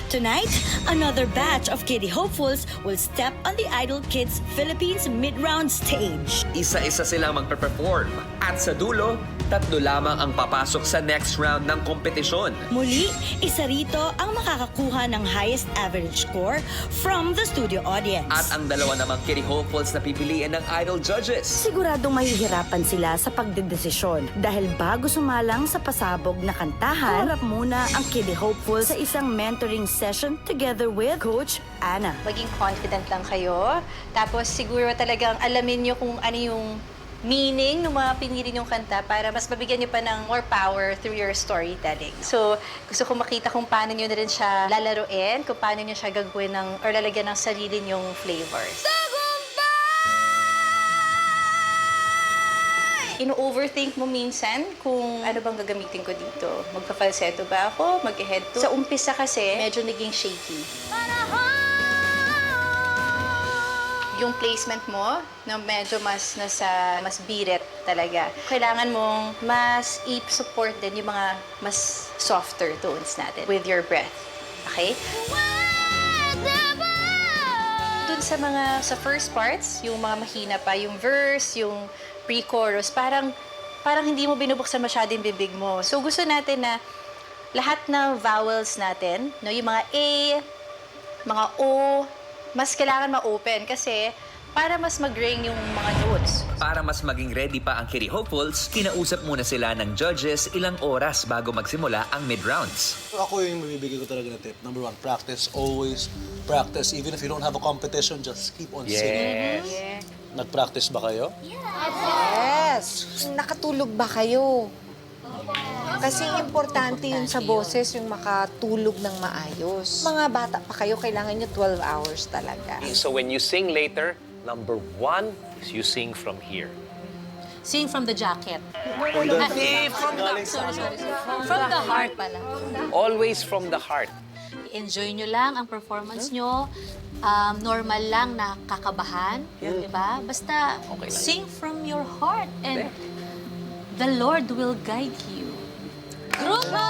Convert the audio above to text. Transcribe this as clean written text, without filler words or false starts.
Tonight, another batch of Kiddie hopefuls will step on the Idol Kids Philippines mid-round stage. Isa-isa silang magpe-perform at sa dulo, 3 lamang ang papasok sa next round ng kompetisyon. Muli, isa rito ang makakakuha ng highest average score from the studio audience. At ang 2 namang Kiddie hopefuls na pipiliin ng Idol judges. Siguradong mahihirapan sila sa pagdedesisyon dahil bago sumalang sa pasabog na kantahan, harap muna ang Kiddie hopeful sa isang mentoring session together with Coach Anna. Maging confident lang kayo. Tapos siguro talagang alamin nyo kung ano yung meaning ng mga pinili nyong kanta para mas mabigyan nyo pa ng more power through your storytelling. So, gusto ko makita kung paano nyo na rin siya lalaruin, kung paano nyo siya gagawin ng, or lalagyan ng sarili nyong flavors. Ino-overthink mo minsan kung ano bang gagamitin ko dito. Magpa-falsetto ba ako? Mag-head to? Sa umpisa kasi, medyo naging shaky. Yung placement mo, na medyo mas birit talaga. Kailangan mong mas i-support din yung mga mas softer tones natin with your breath. Okay? Dun sa first parts, yung mga mahina pa, yung verse, yung pre-chorus, parang hindi mo binubuksan masyado yung bibig mo. So gusto natin na lahat ng vowels natin, no, yung mga A, mga O, mas kailangan ma-open kasi para mas mag-ring yung mga notes. Para mas maging ready pa ang Kiddie hopefuls, kinausap muna sila ng judges ilang oras bago magsimula ang mid-rounds. Ako yung mabibigay ko talaga na tip. Number 1, practice. Always practice. Even if you don't have a competition, just keep on singing. Yeah. Nag-practice ba kayo? Yes! Nakatulog ba kayo? Kasi importante yun sa boses, yung makatulog ng maayos. Mga bata pa kayo, kailangan nyo 12 hours talaga. So when you sing later, number 1 is you sing from here. Sing from the jacket. From From the heart pala. Always from the heart. Enjoy nyo lang ang performance nyo. Normal lang na kakabahan, di ba? Basta Okay lang. sing from your heart and the Lord will guide you. Grupo!